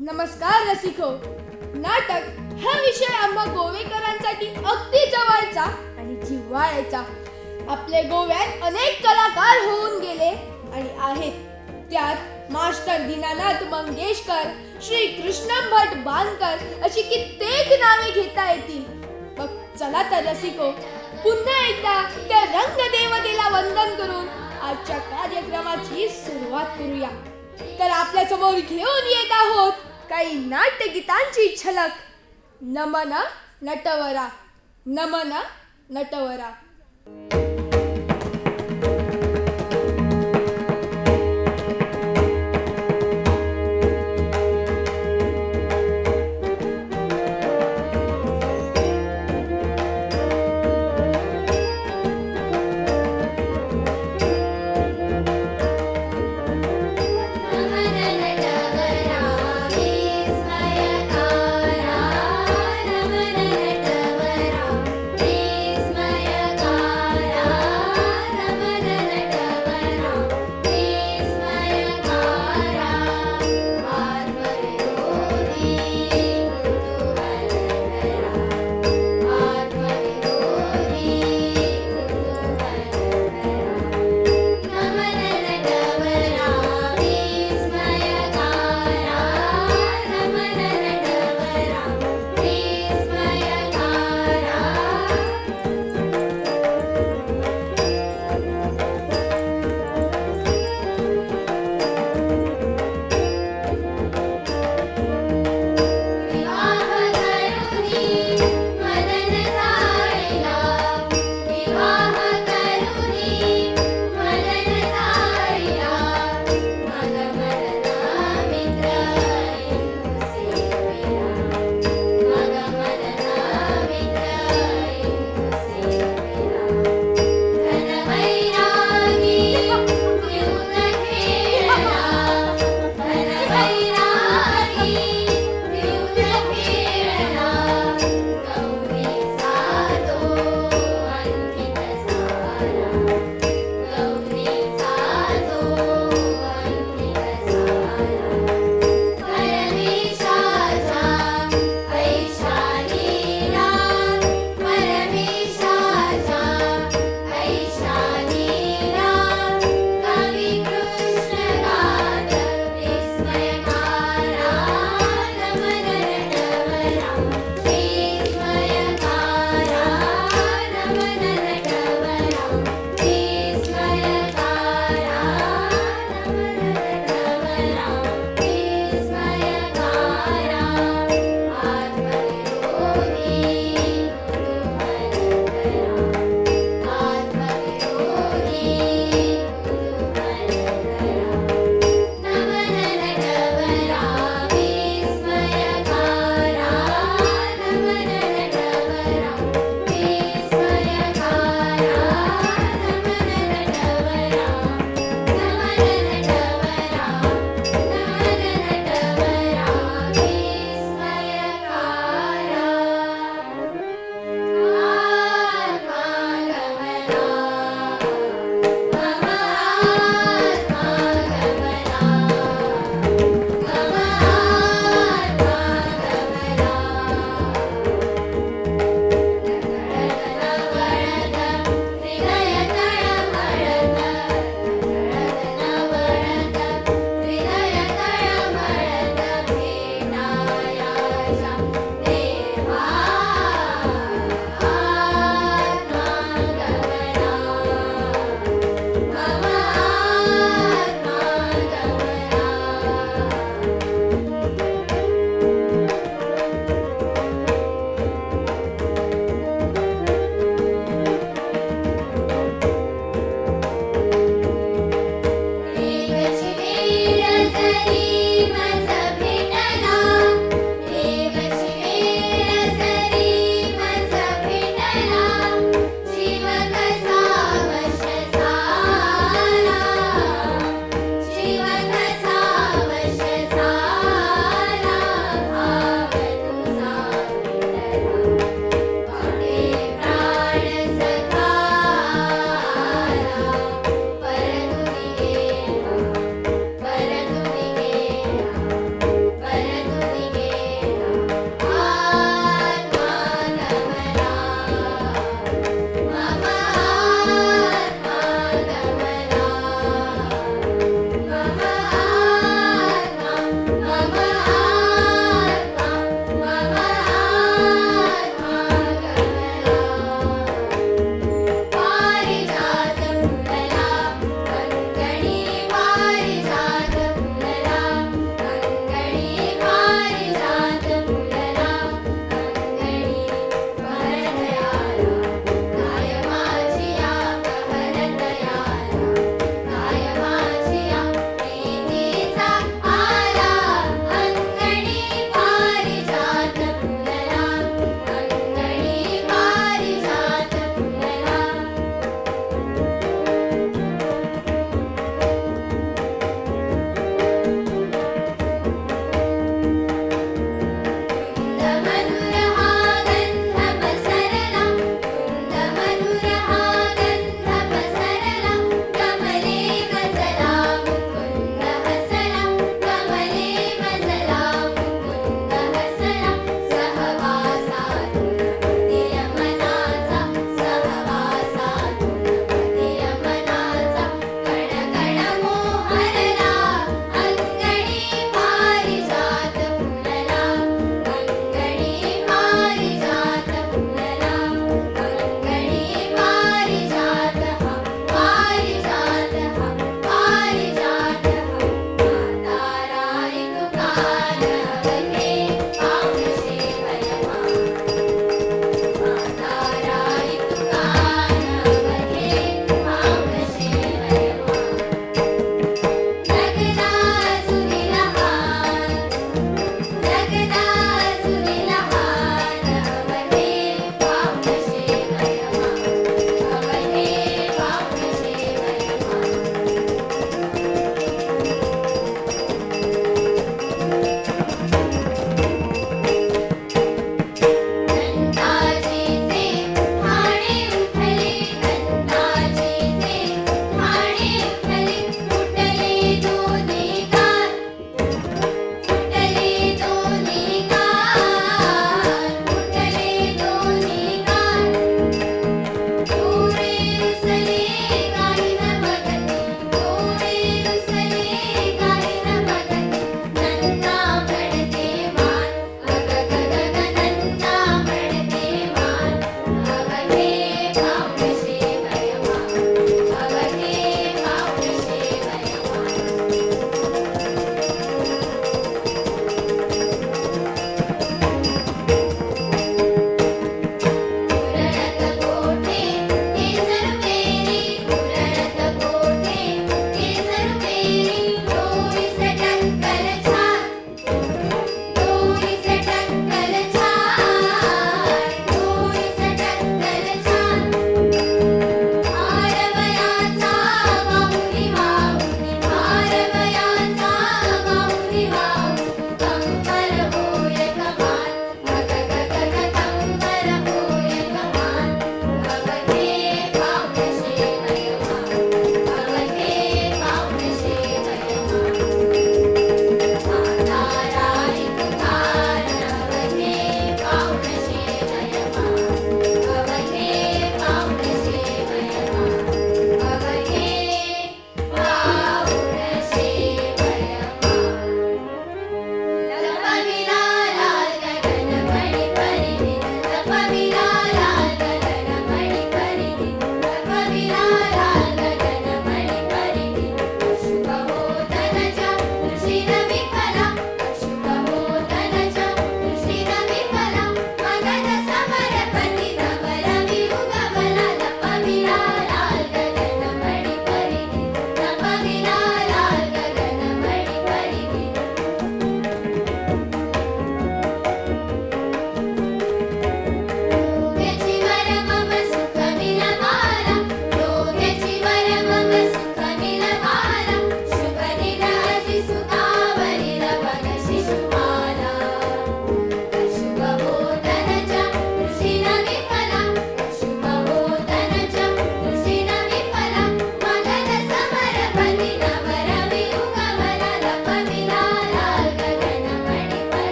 नमस्कार रसिको. नाटक हा विषय आम्हा गोवेकरांसाठी अगदी जवळचा आणि जिव्हाळ्याचा. आपले गोव्यात अनेक कलाकार होऊन गेले आणि आहेत. त्यात मास्टर दीनानाथ मंगेशकर, श्री कृष्णम भट बांदकर अशी कित्येक नावे घेता येतील. मग चला तर रसिको, पुन्हा एकदा त्या रंगदेवतेला वंदन करून आजच्या कार्यक्रमाची सुरुवात करूया. तर आपल्या समोर घेऊन येत आहोत काही नाट्यगीतांची झलक. नमन नटवरा, नमन नटवरा. Smile,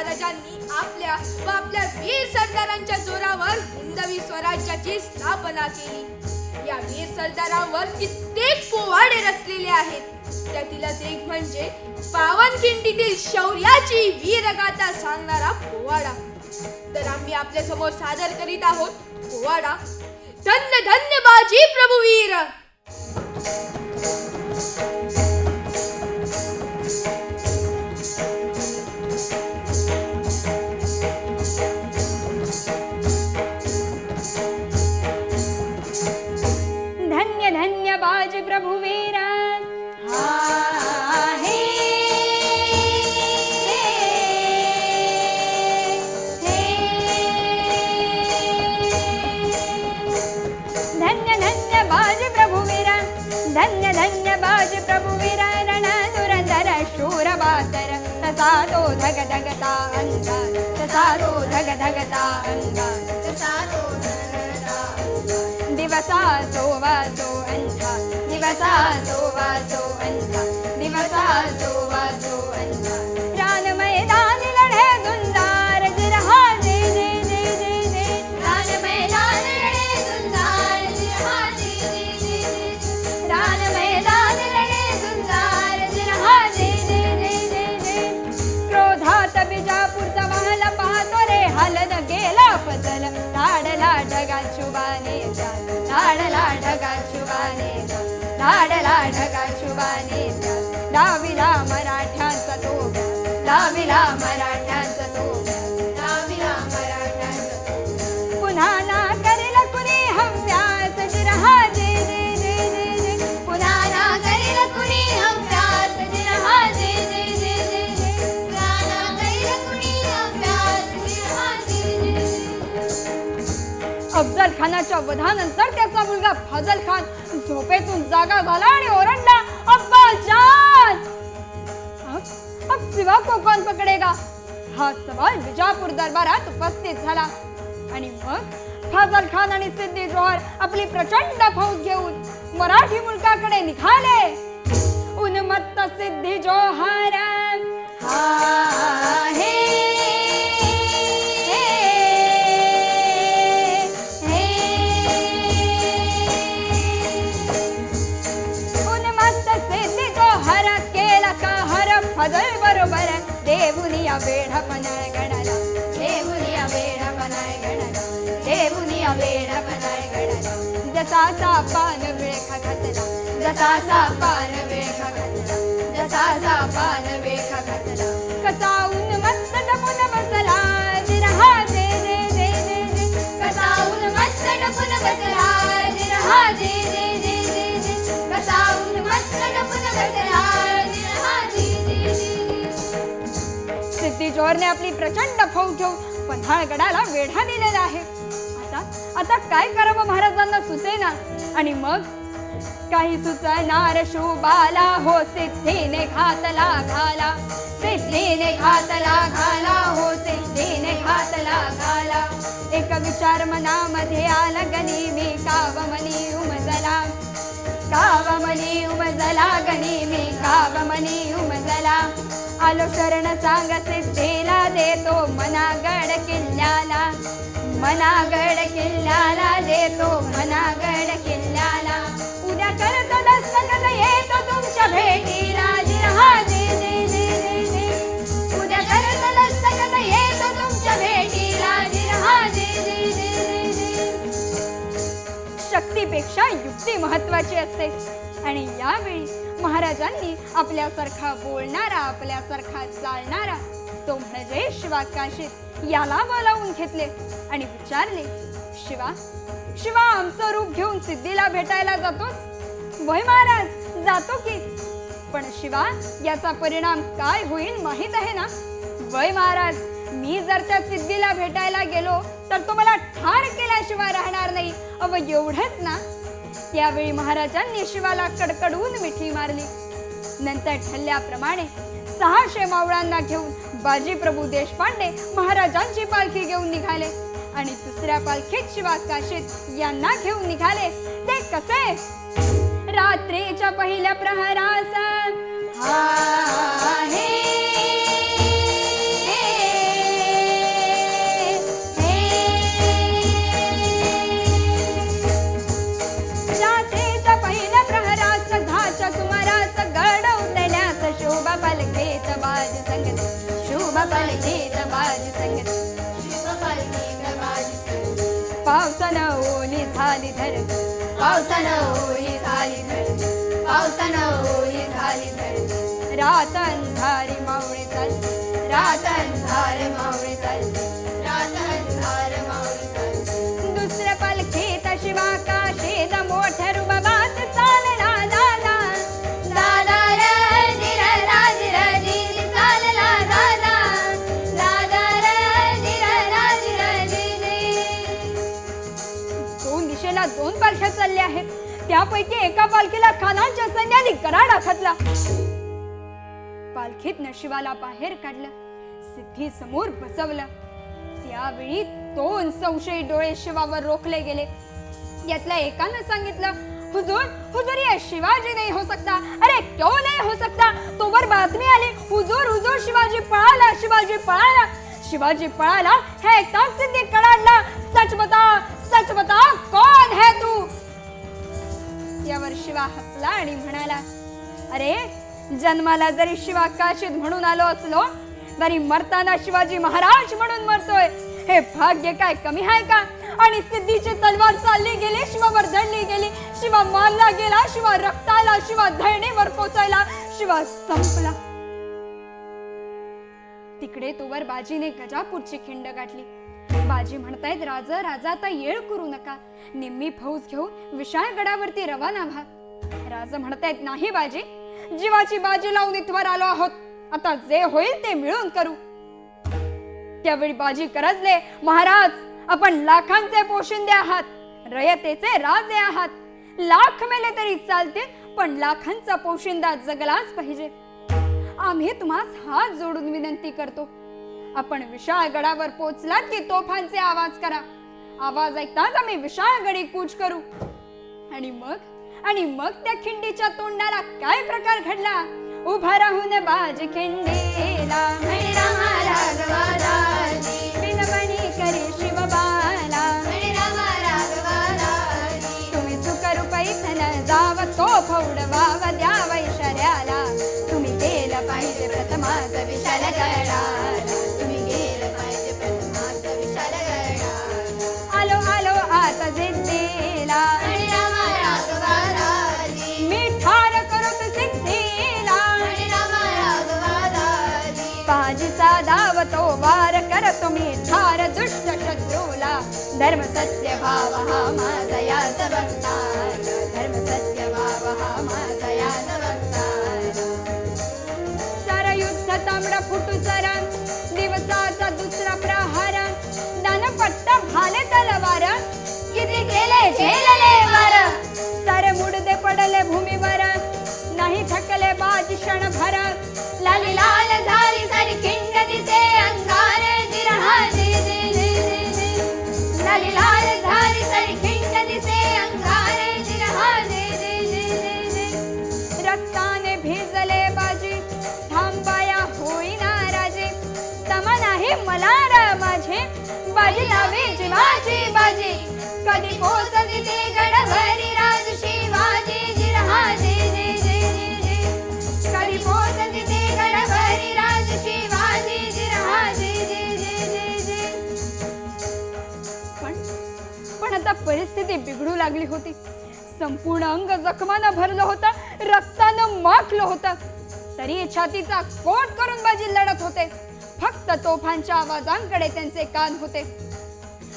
महाराजांनी आपल्या व आपल्या वीर सरदारांच्या जोरावर हिंदवी स्वराज्याची स्थापना केली। या वीर सरदारांवर कित्येक पोवाडे रचलेले आहेत। त्यातीलच एक म्हणजे पावनखिंडीतील शौर्याची वीरगाथा सांगणारा पोवाडा। तर आम्ही आपल्या समोर सादर करीत आहोत पोवाडा धन्य धन्य बाजी प्रभुवीर। धन्य धन्य बाजी प्रभुवीर। धन्य धन्य बाजी प्रभुवीर, धन्य धन्य बाजी प्रभुवीर। रण दुरंधर शूर बातर, तसा तो धग धगता अंगार, तसा तो धग धगता अंगार, तसा तो धगधगता अंगार। दिवसा सोवासो अंधा, दिवसा सोवासो अंधा, दिवसा सोवासो अंधा। रान मैदानी लढे दुंदार, जिरहा जे जे जे जे जे। रान मैदानी लढे दुंदार, जिरहा जे जे जे जे। रान मैदानी लढे दुंदार, जिरहा जे जे जे जे जे। क्रोधात बिजापूरचा महल पाहतो रे हलन गेला पतल, लाडला ढगात शुभाने जात, लाडला ढगात शुभाने जात, लाडला ढगात शुभाने जात। डावीला मराठ्यांचा तो व्यास, डावीला मराठ्यांचा तो व्यास, डावीला मराठ्यांचा तो व्यास। पुन्हा ना करेल कुणी हव्यास, जिरहा जे जे जे जे जे। पुन्हा ना करेल कुणी हव्यास, जिरहा जे जे जे जे जे। पुन्हा ना करेल कुणी हव्यास, जिरहा जे जे जे। अफजल खानाच्या वधानंतर त्याचा मुलगा फजल खान झोपेतून जागा झाला आणि ओरडला, अब्बाजान अब सिवा को कौन पकडेगा। हा सवाल विजापूर दरबारात उपस्थित झाला आणि मग फजल खान आणि सिद्दी जोहर आपली प्रचंड फौज घेऊन मराठी मुलकाकडे निघाले। उन्मत्त सिद्दी जोहर फजल बरोबर देवुनिया वेढा पनाय गणाला, देवुनिया वेढा पनाय गणाला, देवुनिया वेढा पनाय गणाला। जसा सापान वेळखा घातला, जसा सापान वेळखा घातला, जसा सापान वेळखा घातला। कसा उन्मत्त डपून बसला, जिरहा जे जे जे जे जे। कसा उन्मत्त डपून बसला, जिरहा जे जे जे जे जे। कसा उन्मत्त डपून बसला, जिरहा जे जे जे। सिद्दी जोहरने आपली प्रचंड फौज घेऊन पन्हाळगडाला वेढा दिलेला आहे। आता काय करावं महाराजांना सुचेना आणि मग काही सुचणार शुबाला, हो सिद्धीने घातला घाला, सिद्धीने घातला घाला, हो सिद्धीने घातला घाला। एक विचार मनामध्ये आला गणी मी कावमनी उमजला, कावमनी उमजला गणी मी कावमनी उमजला। आलो शरण सांग सिद्धीला, देतो मनागड किल्ल्याला, मनागड किल्ल्याला, देतो मनागड किल्ल्याला। उद्या करतो दस्तगत येतो तुमच्या भेटीला, जिरहा जे जे जे जे जे। उद्या करतो दस्तगत येतो तुमच्या भेटीला, जिरहा जे जे जे जे जे। शक्तीपेक्षा युक्ती महत्वाची असते आणि यावेळी महाराजांनी आपल्यासारखा बोलणारा, आपल्यासारखा चालणारा तो म्हणजे शिवाकाशीत याला बोलावून घेतले आणि विचारले, शिवा शिवा आमचं रूप घेऊन सिद्धीला भेटायला जातोस? वय महाराज जातो की, पण शिवा याचा परिणाम काय होईल माहित आहे ना? वय महाराज मी जर त्या सिद्धीला भेटायला गेलो तर तो मला ठार केल्याशिवाय राहणार नाही। अव एवढंच ना? त्यावेळी महाराजांनी शिवाला कडकडून मिठी मारली। नंतर ठरल्याप्रमाणे 600 मावळांना घेऊन बाजीप्रभू देशपांडे महाराजांची पालखी घेऊन निघाले आणि दुसऱ्या पालखीत शिवाकाशीत यांना घेऊन निघाले। ते कसे? रात्रीच्या पहिल्या प्रहरास बाजी संगती शुभ पालखीत बाजी संगती पावसानं ओली झाली धरती पावसानं ओली झाली धरती पावसानं ओली झाली धरती रात अंधारी मावळी चालली रात अंधार मावळी चालली रात अंधार मावळी चालली दुसऱ्या पालखीत शिवा काशीत मोठ्या रुबाबात चालला दादा दादा रे राजी चालला दादा दादा रे दोन दिशेला दोन पालख्या चालल्या आहेत त्यापैकी एका पालखीला खानांच्या सैन्याने गराडा घातला पालखीत शिवाला बाहेर काढलं सिद्धी समोर बसवलं त्यावेळी दोन संशयी डोळे शिवावर रोखले गेले यातल्या एकानं सांगितलं हुजूर हुजूर ये शिवाजी नहीं हो सकता अरे क्यों नहीं हो सकता तोवर बातमी आली हुजूर हुजूर शिवाजी पळाला शिवाजी पळाला हे ऐकताच सिद्धी कडाडला सच बता कौन है तू यावर शिवा हसला आणि म्हणाला अरे जन्माला जरी शिवा काशीत म्हणून आलो असलो तरी मरताना शिवाजी महाराज म्हणून मरतोय हे भाग्य काय कमी आहे का आणि सिद्धीची तलवार चालली गेली शिवावर धडली गेली शिवा मारला गेला शिवा रक्ताला शिवा धरणीवर कोसळला शिवा संपला तिकडे तोवर बाजीने गजापूरची खिंड गाठली बाजी म्हणतायत राजा आता येळ करू नका निम्मी फौज घेऊन विशाळगडावरती रवाना व्हा राजा म्हणतायत नाही बाजी जीवाची बाजी लावून इथवर आलो आहोत आता जे होईल ते मिळून करू त्यावेळी बाजी करजले महाराज आपण लाखांचे पोशिंदे आहात रयतेचे राजे आहात लाख मेले तरी चालतील पण लाखांचा पोशिंदा जगलाच पाहिजे आम्ही तुम्हास हात जोडून विनंती करतो आपण विशाळगडावर पोचलात की तोफांचे आवाज करा आवाज ऐकताच आम्ही विशाळगडी कूच करू आणि मग त्या खिंडीच्या तोंडाला काय प्रकार घडला उभा राहून बाजी खिंडीला बिनबणी करी शिवबाला तुम्ही सुखरूप इथन जाव तोफ उडवाव द्याव ऐश्वर्याला तुम्ही गेलं पाहिजे प्रथमाच विशाल गडाला तुम्ही गेलं पाहिजे प्रथमाच विशाल गडाला आलो आता जिद्दीला मी ठार करूत सिद्धीला बाजीचा धावतो वार करतो मी ठार दुष्ट शत्रूला धर्म सत्य भाव हा माझा याच बघतार धर्म सत्य भाव हा माझा याच बघतार सार युद्ध तांबडा फुटू सरा दिवसाचा दुसरा प्रहार दानपट्टा भाले तलवार किती केले झेलले वार सारे मुडदे पडले भूमीवर नाही थकले बाजी क्षणभर लाली लाल झाली सारी खिंड दिसे अंगारे जिरहाजी लाली लाल झाली सारी खिंड दिसे अंगारे जिरहाजी रक्ताने भिजले बाजी थांबाया होईना राजे तमा नाही मला माझे बाजी लावी जीवाची बाजी कधी पोचली ते गडभरी राज शिवाजी जिरहाजी कधी पोचली ते गडभरी राज शिवाजी जिरहाजी पण आता परिस्थिती बिघडू लागली होती संपूर्ण अंग जखमानं भरलं होतं रक्तानं माखलं होतं तरी छातीचा कोट करून बाजी लढत होते फक्त तोफांच्या आवाजांकडे त्यांचे कान होते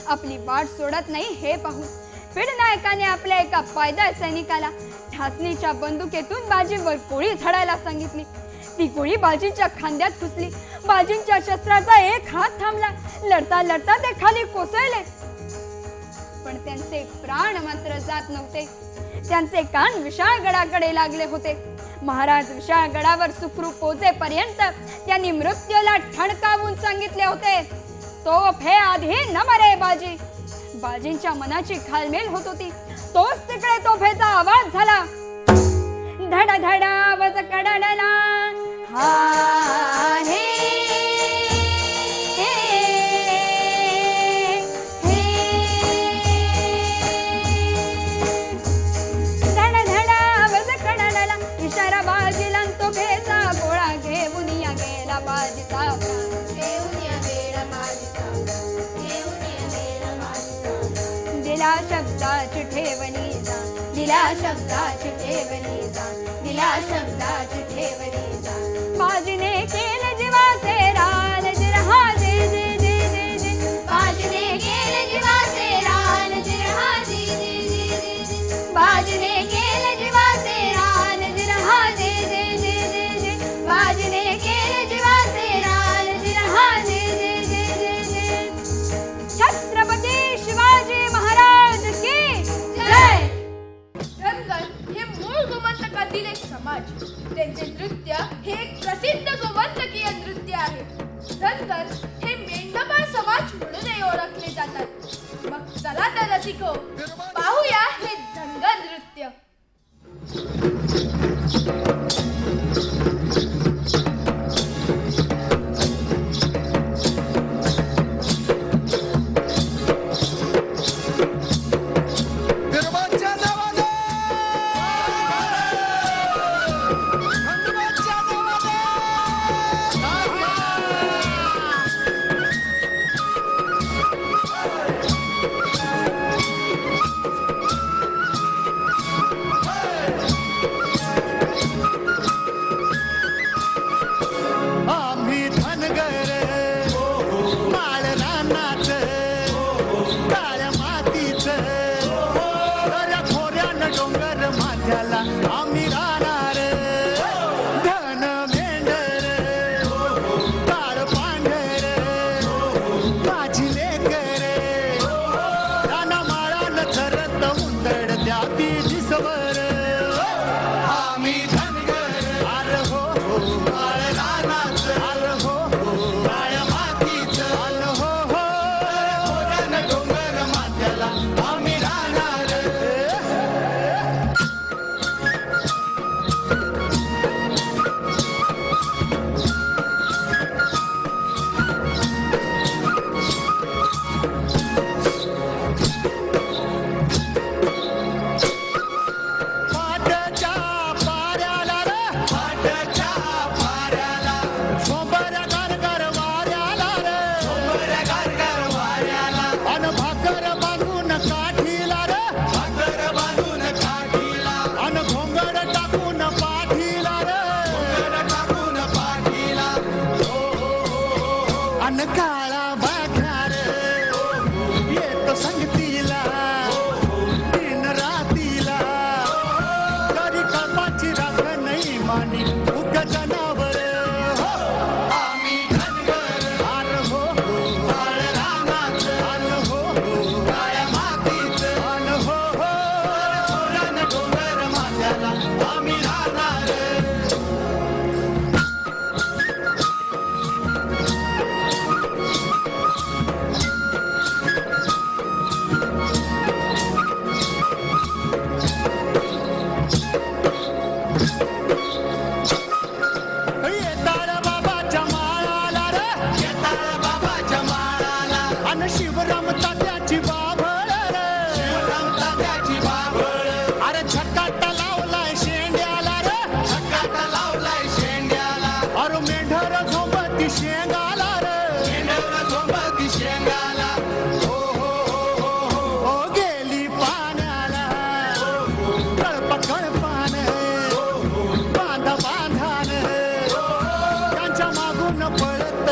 आपली वाट सोडत नाही हे पाहून पीडनायकाने आपल्या एका पायदळ सैनिकाला ठासणीच्या बंदुकीतून बाजीवर गोळी झाडायला सांगितली ती गोळी बाजीच्या खांद्यात घुसली बाजींच्या शस्त्राचा एक हात थांबला लढता लढता ते खाली कोसळले पण त्यांचे प्राण मात्र जात नव्हते त्यांचे कान विशाळगडाकडे लागले होते महाराज विशाळगडावर सुखरूप पोहोचेपर्यंत त्यांनी मृत्यूला ठणकावून सांगितले होते तोफ हे आधी न मरे बाजी बाजींच्या मनाची घालमेल होत होती तोच तिकडे तोफेचा आवाज झाला धड धड आवाज कडडला हा हे इशारा बाजीला तोफेचा गोळा घेऊन या गेला माझीचा प्राण घेऊनिया वेळ माझीचा घेऊनिया वेळ माझीचा दिला शब्दाची ठेवणी जा दिला शब्दाची ठेवणी जा दिला शब्दाची ठेवणी जा बाजीने केले जीवाचे रान जिरहा जे जे जे जे जे बाजीने केले जीवाचे रान जिरहा जे जे जे जे बाजीने केले जीवाचे रान जिरहा जे जे जे जे जे बाजीने केले जीवाचे रान जिरहा जे जे जे जे जे छत्रपती शिवाजी महाराज की जय. धनगर हे मूळ गोमंतकातील एक समाज. त्यांचे नृत्य हे एक प्रसिद्ध गोमंतकीय नृत्य आहे. धनगर हे मेंढपाळ समाज म्हणूनही ओळखले जातात. मग चला तर रसिको पाहूया हे धनगर नृत्य.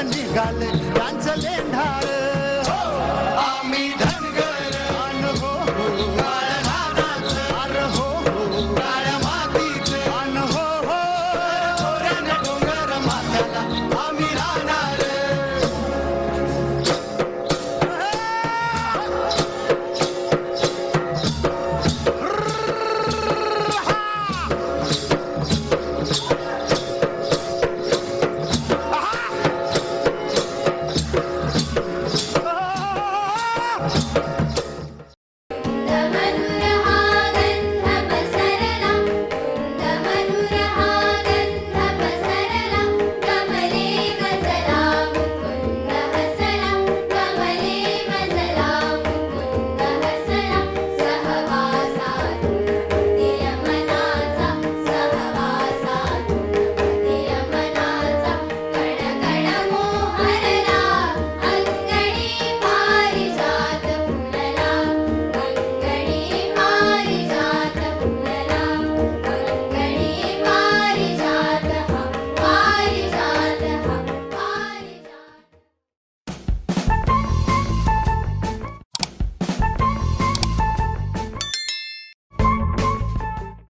निघाले त्यांचं लेंढाळ